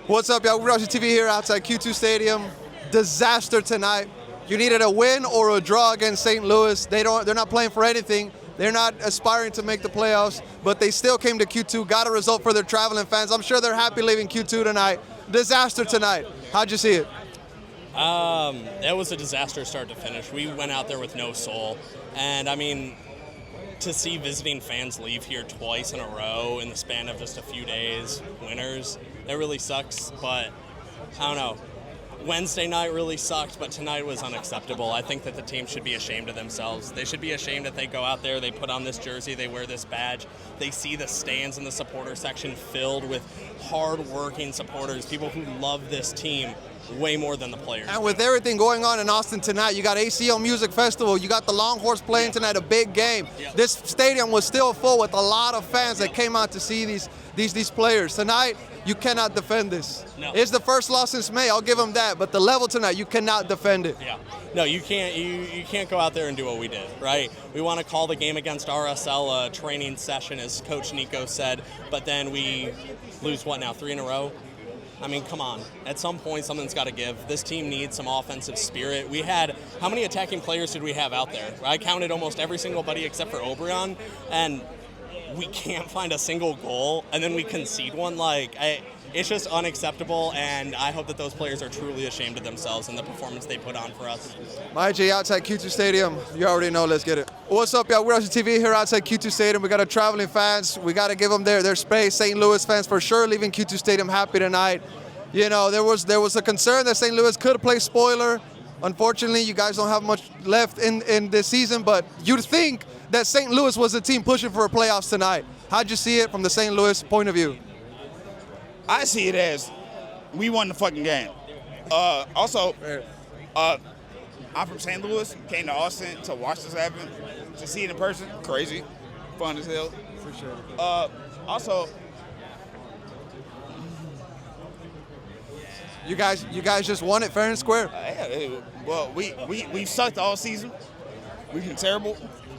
What's up, y'all? We're watching TV here outside Q2 Stadium. Disaster tonight. You needed a win or a draw against St. Louis. They're not playing for anything. They're not aspiring to make the playoffs, but they still came to Q2, got a result for their traveling fans. I'm sure they're happy leaving Q2 tonight. Disaster tonight. How'd you see it? It was a disaster start to finish. We went out there with no soul. And, I mean, to see visiting fans leave here twice in a row in the span of just a few days, winners, that really sucks. But, I don't know. Wednesday night really sucked, but tonight was unacceptable. I think that the team should be ashamed of themselves. They should be ashamed that they go out there, they put on this jersey, they wear this badge, they see the stands in the supporter section filled with hard-working supporters, people who love this team way more than the players. And with everything going on in Austin tonight, you got ACL Music Festival, you got the Longhorns playing tonight, a big game. Yeah. This stadium was still full with a lot of fans that came out to see these players. Tonight, you cannot defend this. No. It's the first loss since May, I'll give them that, but the level tonight, you cannot defend it. Yeah. No, you can't. You can't go out there and do what we did, right? We want to call the game against RSL a training session, as Coach Nico said, but then we lose, what now, 3 in a row? I mean, come on. At some point, something's got to give. This team needs some offensive spirit. We had, how many attacking players did we have out there? I counted almost every single buddy except for Oberon, and we can't find a single goal, and then we concede one. It's just unacceptable, and I hope that those players are truly ashamed of themselves and the performance they put on for us. MyG outside Q2 Stadium. You already know, let's get it. What's up, y'all? We're watching TV here outside Q2 Stadium. We got our traveling fans. We got to give them their space. St. Louis fans for sure leaving Q2 Stadium happy tonight. You know, there was a concern that St. Louis could play spoiler. Unfortunately, you guys don't have much left in this season, but you'd think that St. Louis was the team pushing for playoffs tonight. How'd you see it from the St. Louis point of view? I see it as we won the fucking game. I'm from St. Louis, came to Austin to watch this happen, to see it in person, crazy, fun as hell. For sure. You guys just won it fair and square. Well, we sucked all season. We've been terrible.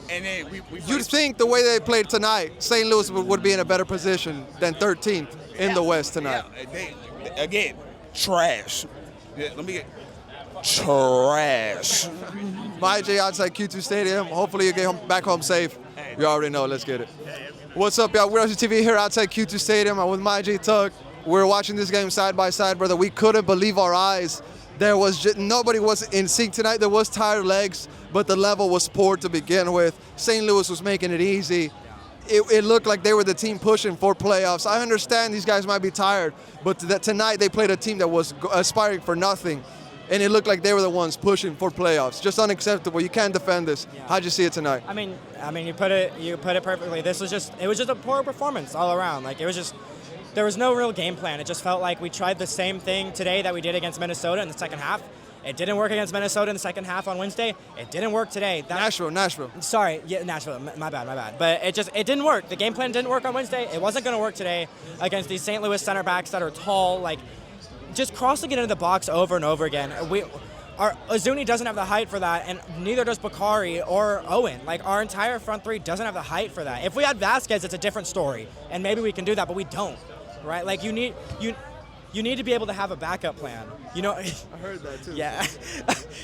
And then You'd think the way they played tonight, St. Louis would be in a better position than 13th in the West tonight. Yeah, again, trash. Trash. MyJ outside Q2 Stadium. Hopefully you get back home safe. You already know. Let's get it. What's up, y'all? We're watching TV here outside Q2 Stadium. I'm with MyJ Tuck. We're watching this game side by side, brother. We couldn't believe our eyes. Nobody was in sync tonight. There was tired legs, but the level was poor to begin with. St. Louis was making it easy. It looked like they were the team pushing for playoffs. I understand these guys might be tired, but tonight they played a team that was aspiring for nothing, and it looked like they were the ones pushing for playoffs. Just unacceptable. You can't defend this. Yeah. How'd you see it tonight? I mean, you put it perfectly. It was just a poor performance all around. There was no real game plan. It just felt like we tried the same thing today that we did against Minnesota in the second half. It didn't work against Minnesota in the second half on Wednesday. It didn't work today. Nashville. Sorry, yeah, Nashville. My bad. But it didn't work. The game plan didn't work on Wednesday. It wasn't going to work today against these St. Louis center backs that are tall, just crossing it into the box over and over again. Our Ozuni doesn't have the height for that, and neither does Bakari or Owen. Our entire front three doesn't have the height for that. If we had Vasquez, it's a different story, and maybe we can do that, but we don't. Right? You need to be able to have a backup plan. I heard that too. Yeah.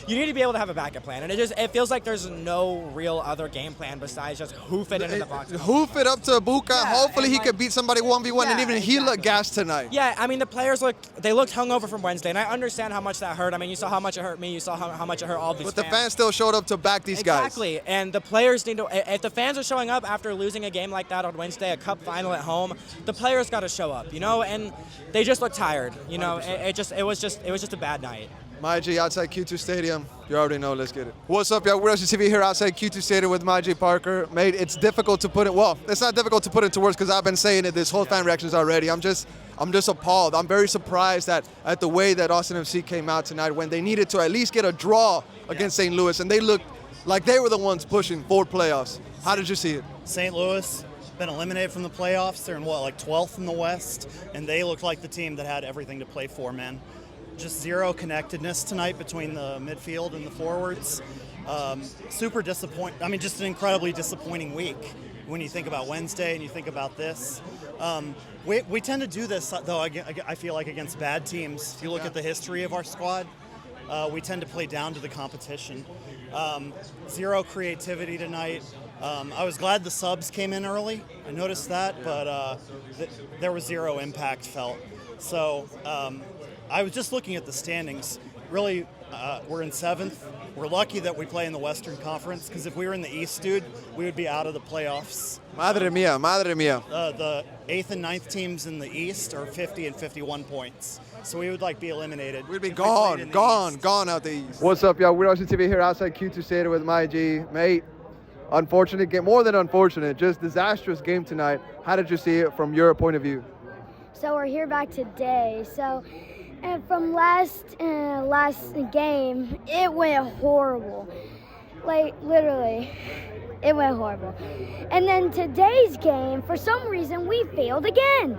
You need to be able to have a backup plan. And it feels like there's no real other game plan besides just hoof it into the box. Hoof it up to Ibuka. Yeah, hopefully he could beat somebody 1v1, and even he looked gassed tonight. Yeah, I mean, the players looked hungover from Wednesday, and I understand how much that hurt. I mean, you saw how much it hurt me. You saw how much it hurt all these fans. But the fans still showed up to back these guys. Exactly, and the players need to, if the fans are showing up after losing a game like that on Wednesday, a cup final at home, the players got to show up, and they just look tired. It was just a bad night. MyG outside Q2 Stadium. You already know. Let's get it. What's up, y'all? We're watching TV here outside Q2 Stadium with MyG Parker. It's difficult to put it. Well, it's not difficult to put into words because I've been saying it this whole fan reactions already. I'm just appalled. I'm very surprised at the way that Austin FC came out tonight when they needed to at least get a draw against St. Louis, and they looked like they were the ones pushing for playoffs. How did you see it? St. Louis been eliminated from the playoffs. They're in 12th in the West, and they looked like the team that had everything to play for, man. Just zero connectedness tonight between the midfield and the forwards. Super disappointing. I mean, just an incredibly disappointing week when you think about Wednesday and you think about this. We tend to do this, though, I feel like, against bad teams. If you look at the history of our squad, we tend to play down to the competition. Zero creativity tonight. I was glad the subs came in early. I noticed that, but there was zero impact felt. So I was just looking at the standings. Really, we're in 7th. We're lucky that we play in the Western Conference, because if we were in the East, dude, we would be out of the playoffs. Madre mía, madre mía. The 8th and 9th teams in the East are 50 and 51 points. So we would be eliminated. We'd be if we played in the East. gone out the East. What's up, y'all? We're watching TV here outside Q2 Stadium with my G. Mate, unfortunate game, more than unfortunate, just disastrous game tonight. How did you see it from your point of view? So we're here back today. And from last game, it went horrible. Literally, it went horrible. And then today's game, for some reason, we failed again.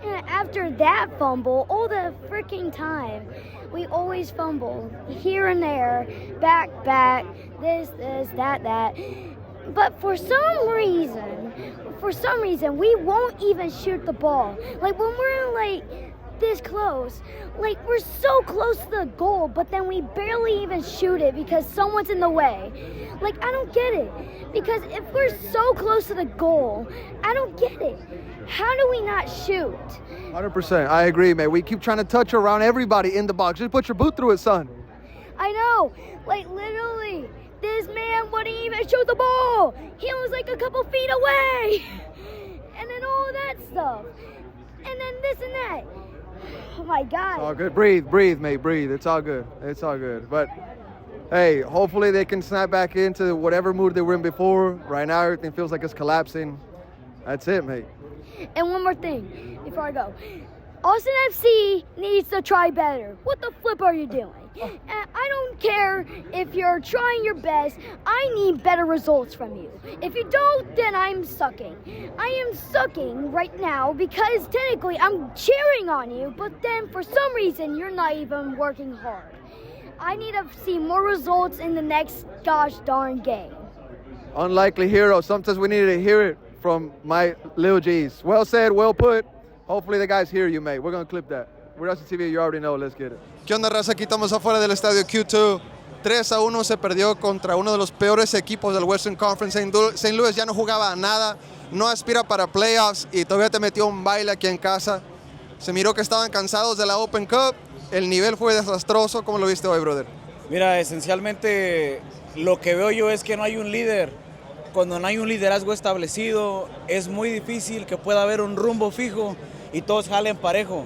After that fumble, all the freaking time, we always fumble here and there, back, this, that. But for some reason, we won't even shoot the ball. When we're this close, we're so close to the goal, but then we barely even shoot it because someone's in the way. I don't get it. Because if we're so close to the goal, I don't get it. How do we not shoot? 100%. I agree, man. We keep trying to touch around everybody in the box. Just put your boot through it, son. I know. Literally, this man wouldn't even shoot the ball. He was a couple feet away. And then all that stuff. And then this and that. Oh my God. It's all good. Breathe, mate. Breathe. It's all good. But hey, hopefully they can snap back into whatever mood they were in before. Right now, everything feels like it's collapsing. That's it, mate. And one more thing before I go. Austin FC needs to try better. What the flip are you doing? I don't care if you're trying your best. I need better results from you. If you don't, then I'm sucking. I am sucking right now because technically I'm cheering on you, but then for some reason you're not even working hard. I need to see more results in the next gosh darn game. Unlikely hero. Sometimes we need to hear it from my little G's. Well said, well put. Hopefully the guys hear you, mate. We're going to clip that. We're watching TV, you already know. Let's get it. ¿Qué onda, raza? Aquí estamos afuera del estadio Q2. 3-1 se perdió contra uno de los peores equipos del Western Conference. St. Louis ya no jugaba a nada, no aspira para playoffs y todavía te metió un baile aquí en casa. Se miró que estaban cansados de la Open Cup. El nivel fue desastroso. ¿Cómo lo viste hoy, brother? Mira, esencialmente lo que veo yo es que no hay un líder. Cuando no hay un liderazgo establecido, es muy difícil que pueda haber un rumbo fijo y todos jalen parejo.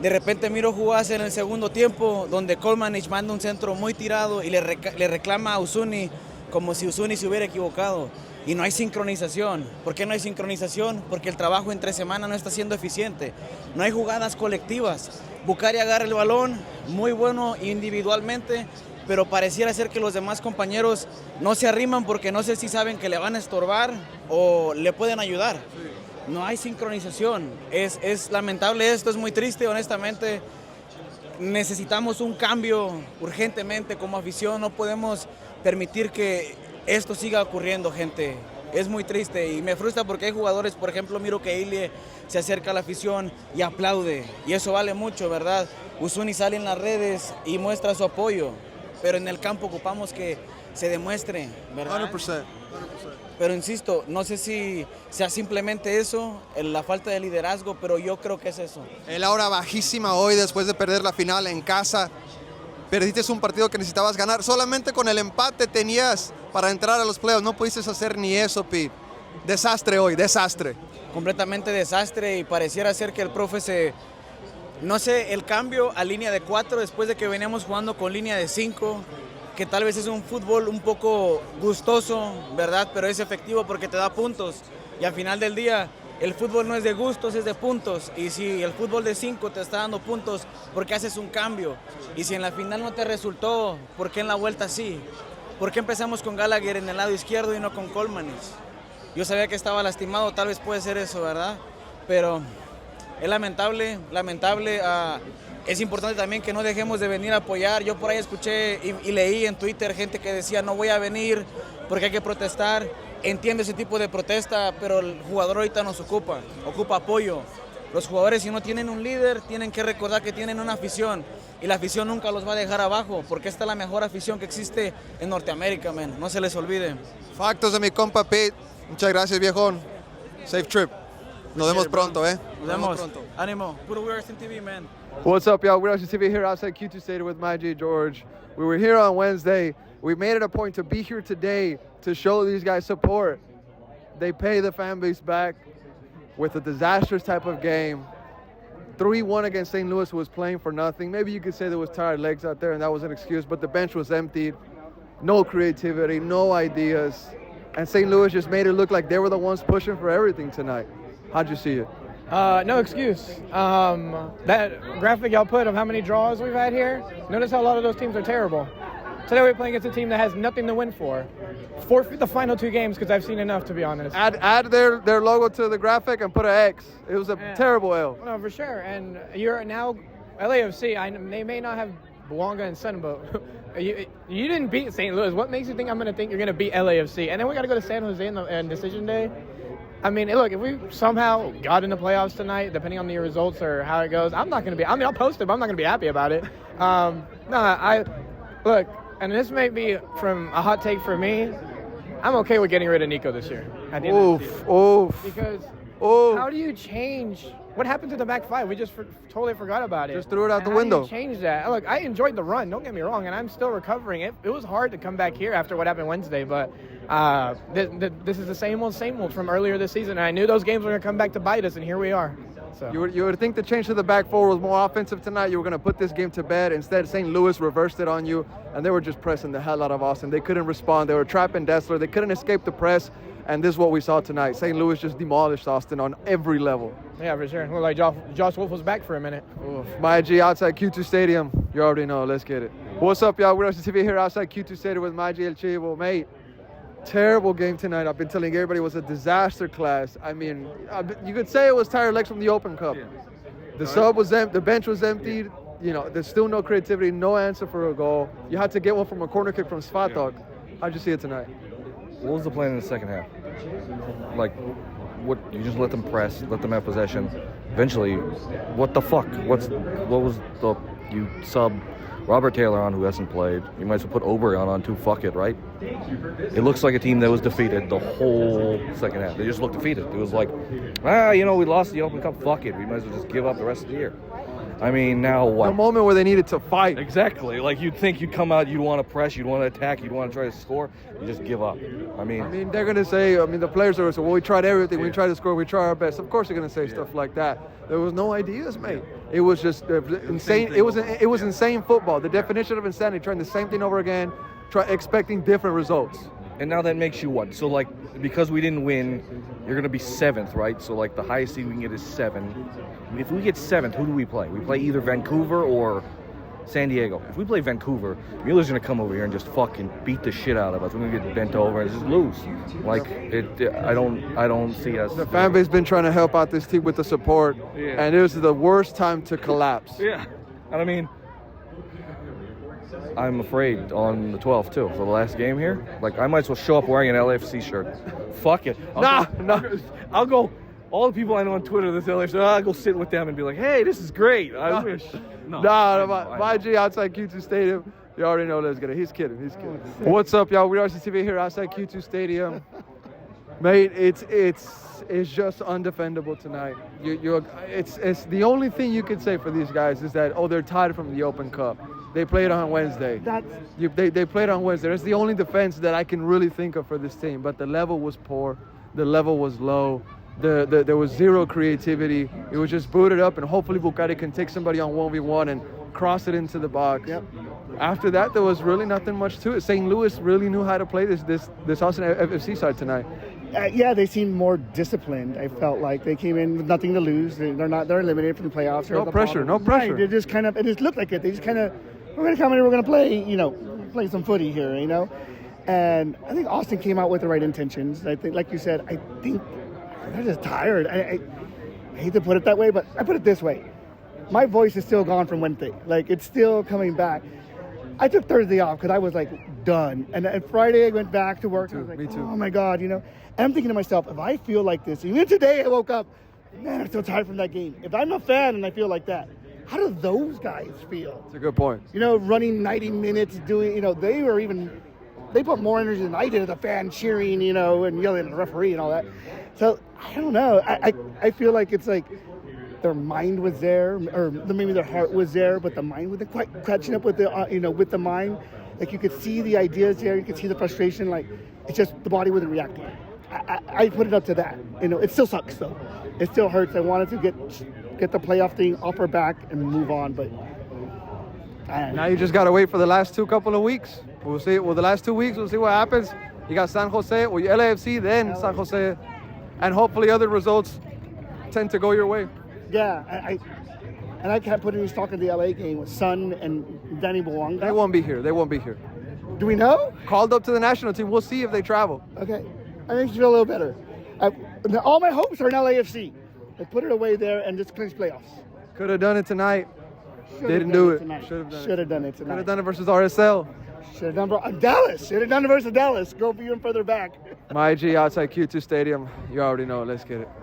De repente miro jugadas en el segundo tiempo donde Colemanich manda un centro muy tirado y le reclama a Uzuni como si Uzuni se hubiera equivocado. Y no hay sincronización. ¿Por qué no hay sincronización? Porque el trabajo entre semana no está siendo eficiente. No hay jugadas colectivas. Bucari agarra el balón, muy bueno individualmente, pero pareciera ser que los demás compañeros no se arriman porque no sé si saben que le van a estorbar o le pueden ayudar. No hay sincronización. Es lamentable esto, es muy triste, honestamente. Necesitamos un cambio urgentemente como afición. No podemos permitir que esto siga ocurriendo, gente. Es muy triste y me frustra porque hay jugadores, por ejemplo, miro que Ilie se acerca a la afición y aplaude. Y eso vale mucho, ¿verdad? Uzuni sale en las redes y muestra su apoyo. Pero en el campo ocupamos que se demuestre, ¿verdad? 100%. Pero insisto, no sé si sea simplemente eso, la falta de liderazgo, pero yo creo que es eso. El aura bajísima hoy después de perder la final en casa. Perdiste un partido que necesitabas ganar. Solamente con el empate tenías para entrar a los playoffs. No pudiste hacer ni eso, Pete. Desastre hoy, desastre. Completamente desastre y pareciera ser que el profe no sé, el cambio a línea de 4 después de que veníamos jugando con línea de 5, que tal vez es un fútbol un poco gustoso, ¿verdad? Pero es efectivo porque te da puntos. Y al final del día, el fútbol no es de gustos, es de puntos. Y si el fútbol de 5 te está dando puntos, ¿por qué haces un cambio? Y si en la final no te resultó, ¿por qué en la vuelta sí? ¿Por qué empezamos con Gallagher en el lado izquierdo y no con Colemanich? Yo sabía que estaba lastimado, tal vez puede ser eso, ¿verdad? Pero es lamentable. Es importante también que no dejemos de venir a apoyar. Yo por ahí escuché y leí en Twitter gente que decía no voy a venir porque hay que protestar. entiendo ese tipo de protesta, pero el jugador ahorita nos ocupa apoyo. Los jugadores, si no tienen un líder, tienen que recordar que tienen una afición. Y la afición nunca los va a dejar abajo, porque esta es la mejor afición que existe en Norteamérica, man. No se les olvide. Factos de mi compa Pete. Muchas gracias, viejón. Safe trip. Nos vemos pronto, eh. Nos vemos pronto. Ánimo. Puro We Are Austin TV, man. What's up, y'all? We're Austin TV here outside Q2 Stadium with my J. George. We were here on Wednesday. We made it a point to be here today to show these guys support. They pay the fan base back with a disastrous type of game. 3-1 against St. Louis, who was playing for nothing. Maybe you could say there was tired legs out there and that was an excuse, but the bench was emptied. No creativity, no ideas. And St. Louis just made it look like they were the ones pushing for everything tonight. How'd you see it? No excuse. That graphic y'all put of how many draws we've had here, notice how a lot of those teams are terrible. Today we're playing against a team that has nothing to win for. Forfeit the final 2 games because I've seen enough, to be honest. Add their logo to the graphic and put an X. It was a terrible L. No, for sure. And you're now LAFC. They may not have Bouanga and Sun, but you didn't beat St. Louis. What makes you think I'm going to think you're going to beat LAFC? And then we got to go to San Jose in decision day. I mean, look, if we somehow got in the playoffs tonight, depending on the results or how it goes, I'm not going to be. I mean, I'll post it, but I'm not going to be happy about it. Look. And this may be from a hot take for me. I'm okay with getting rid of Nico this year. At the end of the season. Because how do you change? What happened to the back 5? We just totally forgot about it. Just threw it out the window. How do you change that? Look, I enjoyed the run. Don't get me wrong, and I'm still recovering. It was hard to come back here after what happened Wednesday, but this is the same old from earlier this season. And I knew those games were going to come back to bite us, and here we are. So. You would think the change to the back 4 was more offensive tonight. You were going to put this game to bed. Instead, St. Louis reversed it on you, and they were just pressing the hell out of Austin. They couldn't respond. They were trapping Dessler. They couldn't escape the press, and this is what we saw tonight. St. Louis just demolished Austin on every level. Yeah, for sure. Looked like Josh Wolf was back for a minute. My G outside Q2 Stadium. You already know. Let's get it. What's up, y'all? We're Austin TV here outside Q2 Stadium with my G El Chivo. Mate, terrible game tonight. I've been telling everybody it was a disaster class. I mean, you could say it was tired legs from the Open Cup. Yeah. The sub was empty. The bench was emptied. You know, there's still no creativity, no answer for a goal. You had to get one from a corner kick from Svatok. How'd you see it tonight? What was the plan in the second half? Like, what? You just let them press, let them have possession. Eventually, what the fuck? You sub Robert Taylor on, who hasn't played. You might as well put Oberon on too. Fuck it, right? It looks like a team that was defeated the whole second half. They just looked defeated. It was like, we lost the Open Cup. Fuck it. We might as well just give up the rest of the year. I mean, now what? The moment where they needed to fight. Exactly. Like, you'd think you'd come out, you'd want to press, you'd want to attack, you'd want to try to score. You just give up. I mean, they're going to say, the players are going to say, well, we tried everything. We tried to score. We tried our best. Of course they're going to say stuff like that. There was no ideas, mate. It was just insane. It was insane football. The definition of insanity, trying the same thing over again, expecting different results. And now that makes you what? So, like, because we didn't win, you're going to be 7th, right? So, like, the highest seed we can get is 7. If we get 7th, who do we play? We play either Vancouver or San Diego. If we play Vancouver, Mueller's going to come over here and just fucking beat the shit out of us. We're going to get bent over and just lose. Like, I don't see us. The fan base been trying to help out this team with the support, and it was the worst time to collapse. Yeah. And I mean, I'm afraid on the 12th, too, for the last game here. Like, I might as well show up wearing an LAFC shirt. Fuck it. I'll go. All the people I know on Twitter, this LAFC, I'll go sit with them and be like, hey, this is great. I wish. My G outside Q2 Stadium. You already know let's get it. He's kidding. What's up, y'all? We're Austin TV here outside Q2 Stadium. Mate, it's just undefendable tonight. It's the only thing you could say for these guys is that, they're tied from the Open Cup. They played on Wednesday. They played on Wednesday. That's the only defense that I can really think of for this team. But the level was poor. The level was low. There was zero creativity. It was just booted up, and hopefully Bucari can take somebody on 1v1 and cross it into the box. Yep. After that, there was really nothing much to it. St. Louis really knew how to play this Austin FC side tonight. They seemed more disciplined. I felt like they came in with nothing to lose. They're eliminated from the playoffs. No pressure. Right. They just it just looked like it. They just we're going to come in and we're going to play, play some footy here, And I think Austin came out with the right intentions. I think, like you said, I think they're just tired. I hate to put it that way, but I put it this way. My voice is still gone from Wednesday. Like, it's still coming back. I took Thursday off because I was like done. And Friday I went back to work. And I was like, Me too. oh my God, you know. And I'm thinking to myself, if I feel like this, even today I woke up, man, I'm so tired from that game. If I'm a fan and I feel like that, how do those guys feel? That's a good point. You know, running 90 minutes, doing, you know, they put more energy than I did as a fan, cheering, you know, and yelling at the referee and all that. So I don't know. I feel like it's like their mind was there, or maybe their heart was there, but the mind wasn't quite catching up with the, with the mind. Like you could see the ideas there, you could see the frustration. Like it's just the body wasn't reacting. I put it up to that. You know, it still sucks though. It still hurts. I wanted to get the playoff thing off our back and move on, but now you just gotta wait for the last couple of weeks. We'll see. Well, the last 2 weeks, we'll see what happens. You got San Jose, well, LAFC, then San Jose, and hopefully other results tend to go your way. yeah, I can't put any stock in the LA game with Sun and Danny Bouanga. They won't be here. They won't be here. Do we know? Called up to the national team. We'll see if they travel. Okay, I makes me feel a little better. All my hopes are in LAFC. I put it away there and just clinch playoffs. Could have done it tonight. Should've Didn't done do it. tonight. Should have done it. Should have done it Could tonight. have done it versus RSL. Should have done Dallas. Should have done it versus Dallas. Go even further back. My G outside Q2 Stadium. You already know. Let's get it.